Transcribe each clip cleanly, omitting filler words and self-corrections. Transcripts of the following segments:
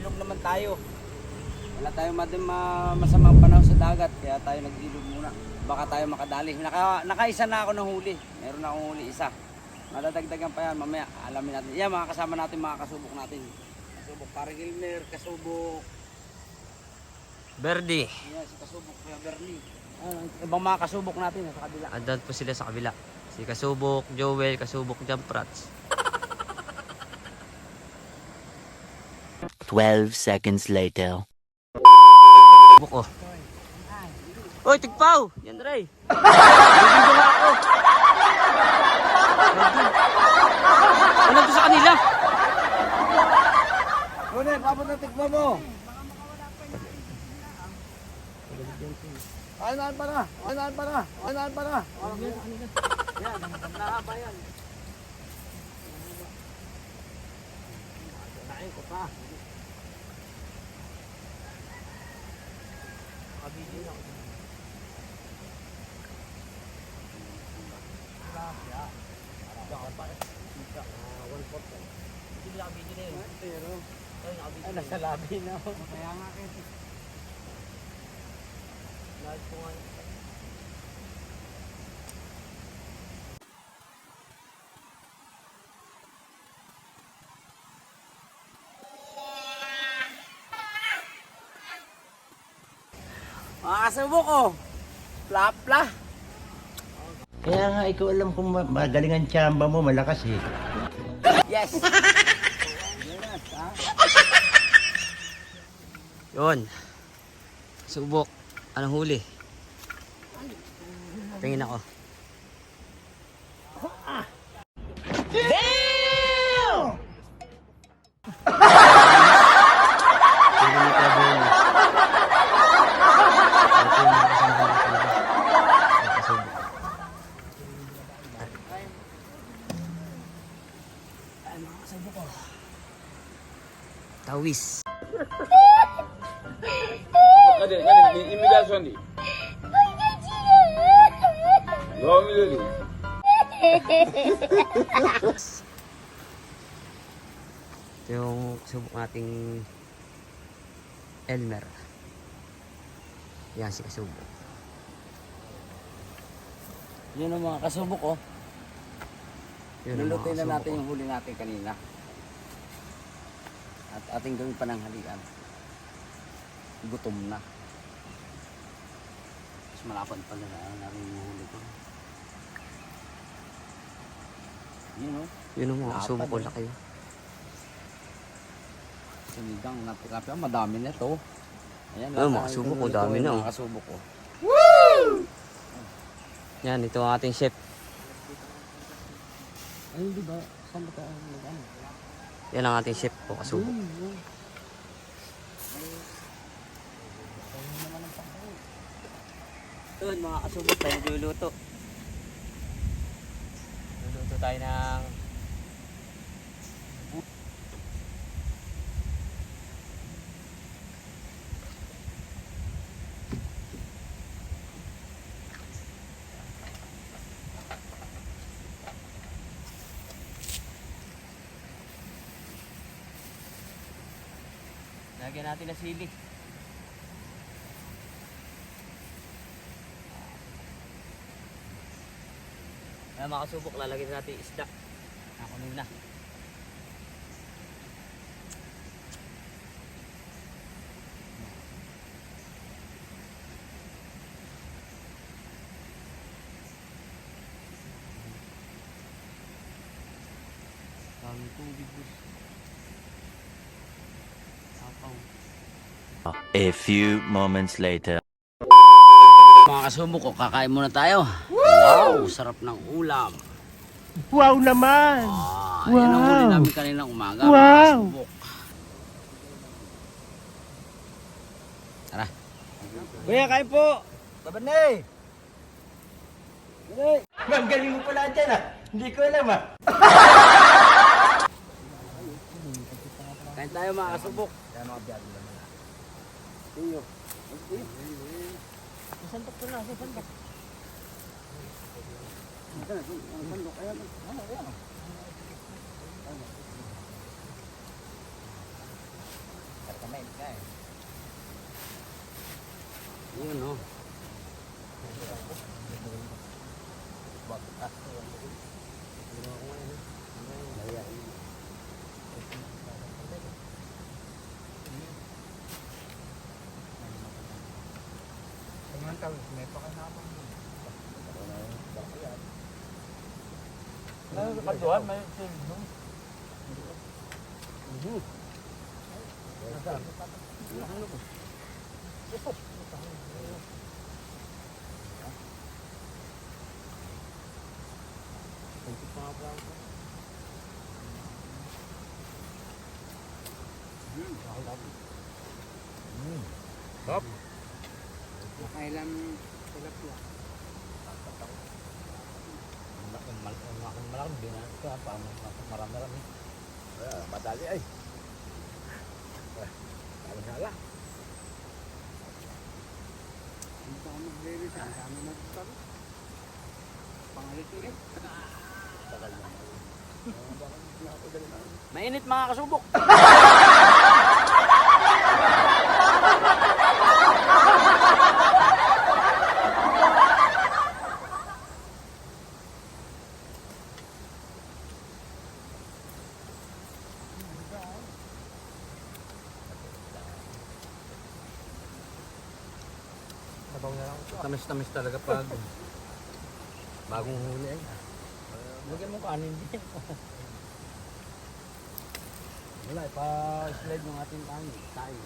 Nag-iilog naman tayo. Wala tayong masamang panahon sa dagat, kaya tayo nag-iilog muna. Baka tayo makadali. Nakaisa na ako ng huli. Meron na akong huli isa. Madadagdagan pa yan, mamaya alamin natin. Yan, mga kasama natin, mga kasubok natin. Kasubok, parang Gilmer, kasubok Berdi. yan, si kasubok Kuya Bernie. Ibang mga kasubok natin sa kabila. Andun po sila sa kabila. Si Kasubok, Joel, Kasubok, Jamprats. 12 seconds later. Kasubok oh. Oy, tigpaw! Yan, Ray. Bibigyan nga ako. Ano to sa kanila? Kunin, kapag na tikmo mo. Kainaan pa na, kainaan pa na, kainaan pa na. Yan, nahaba yan. Kain ko pa. Kabili ako. Nasa labi na ako. Kaya nga kayo. Lahat po nga. Mga kasubok ko. Pla-pla. Kaya nga, ikaw alam kung magaling ang tsamba mo, malakas eh. Yes. Yun. Subok. Anong huli? Tingin ako. Damn! Tingin ni Kuya Bernie. Ito yung mga kasama ko talaga. Kasubok. Tawis. Hadi imitasyon di. Gawin mo di. Ito yung subok nating Elmer. Yan si Kasubok. Yun ang mga kasubok ko. Yun ang mga Nilutuin na kasubok natin ko. yung huli natin kanina. At ating gawin pananghalian. Gutom na. Mas malapad pala na namin yung huli ko. Yun o. Yun ang mga Lapad, kasubok ko eh. laki. Sinigang napikapi. Madami na ito. Ayan, Oh, mga kasubok ko, dami na, oh. Mga kasubok ko. Yan, ito ang ating chef. Ay, di ba? Saan ba tayo nag-ano? Yan ang ating chef po, Kasubok. Ito, mga kasubok tayo nagluluto. Luluto tayo ng lagyan natin na sili. Ayan mga kasubok, lalagyan natin isda. Nakunin na. Daming tubig guys. A few moments later. Mga kasubok ko, kakain muna tayo. Wow, sarap ng ulam. Wow naman! Yan ang huli namin kaninang umaga. Mga Wow. kasubok. Tara. Kuya, kain po! Babanay! Ang galing mo pala dyan ah! Hindi ko alam ah! Kain tayo mga kasubok. Kaya mga biyago naman. Iyo. Sandok ko na, sandok. Sandok, ayan. Ayan. Yun, no? Kaduhan, may Nakailan tilapia? Malaking binasa pa. Marami-rami. Madali ay. Kala-kala. Hindi pa ako magbibig. Ang dami na dito. Pangalit-ulit. Mainit mga kasubok. Tamis-tamis talaga pag bagong huli ay. Lagyan mo kanin din. Wala, pa-slide ng ating kanin. Tayo.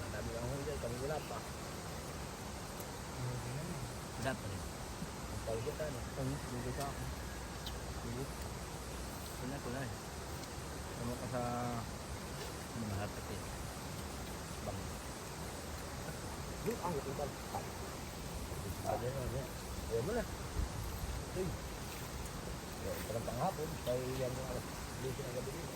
Madami lang huli dyan, kami wala pa. Wala pa rin. Ang tawag kita, no? Hindi ka ako. Wala. Tama ka sa mahatak eh. Bang. Yun, ang ito. Ayan mo na. Ay. Parang panghapon. Kaya yan yung alas. Dito na gabi dito.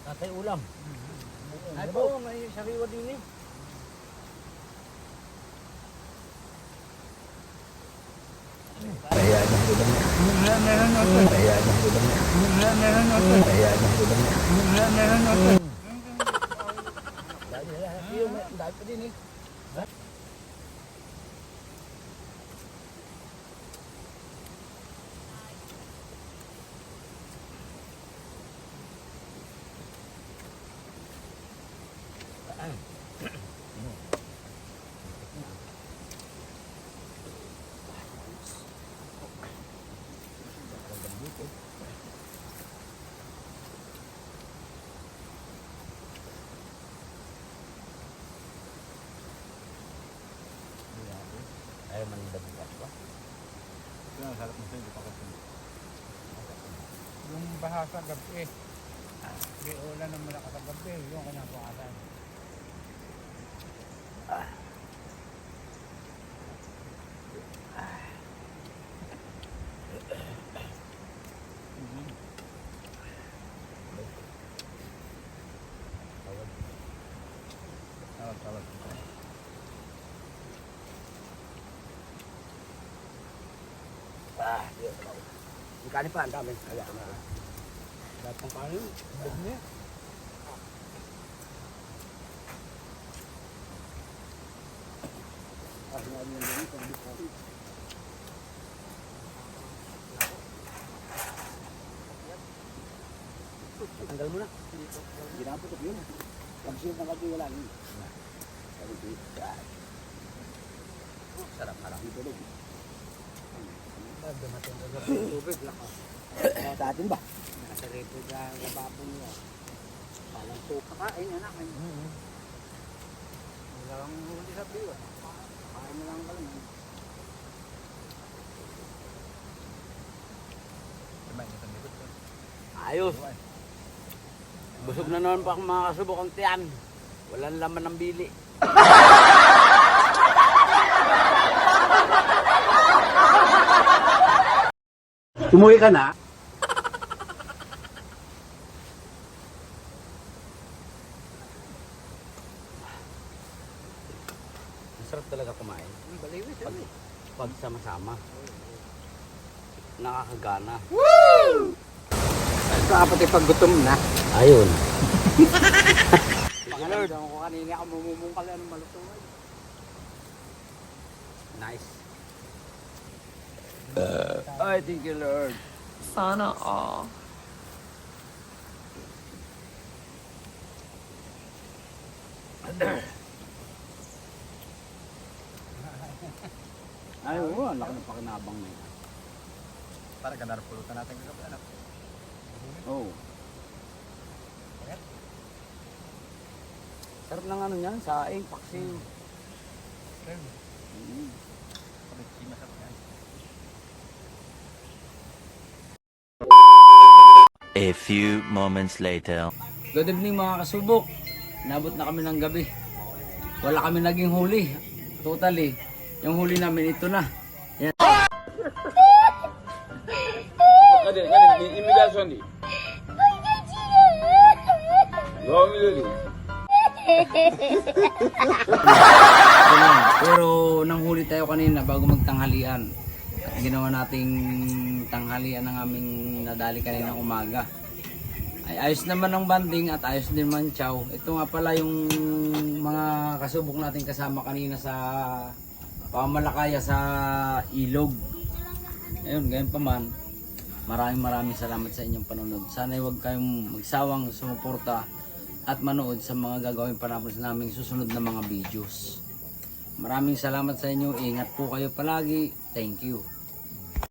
Tatay ulam. Ay po, may sariwa din eh. Dahil pa din eh. Ayaw man yung dabigat ba? Ang sarap mo sa'yo, di pa kasi. Yung baha sa gabi, may ulan ng malakas sa gabi, yung kinabukasan. Tawag. Yung kanin pa, ang dami. Kaya na. Lahat ng kanin. Bug niya. Tanggal mo na. Ginaputok yun. Pag-siyot ng kapi, wala. Sarap harap. Dumating ka sa tubig, laka. Sa atin ba? Nasa repo ka babon niya. Palang tuka kain, anak. Wala kang huli sa biwa. Kain mo lang ka lang. Ayos. Busog na naman pa akong mga kasubok ang tiyan. Walang laman ng bili. Umuwi ka na? Masarap talaga kumain. Pag sama-sama. Nakakagana. Saka pati pag gutom na. Ayun. Pangalord, ako kanina ako mumumungkal ng malutungan. Nice. I thank you, Lord. Sana all. Ay, oo, ang laki ng pakinabang na yan. Para ganda rin pulutan natin kagabi, anak. Oo. Sarap ng ano niyan, saing, paksiw. Pabiksi masarap yan. A few moments later. Good evening mga kasubok. Nabot na kami ng gabi. Wala kami naging huli. Totally. Yung huli namin ito na. Yan. Pero nang huli tayo kanina bago magtanghalian. At ginawa nating tanghalian ng aming nadali kaninang umaga. Ay ayos naman ang banding at ayos din man chow. Ito nga pala yung mga kasubok natin kasama kanina sa pamalakaya sa ilog. Ayun, gayon pa man. Maraming salamat sa inyong panonood. Sana huwag kayong magsawang sumuporta at manood sa mga gagawin pa namin sa naming susunod na mga videos. Maraming salamat sa inyo. Ingat po kayo palagi. Thank you.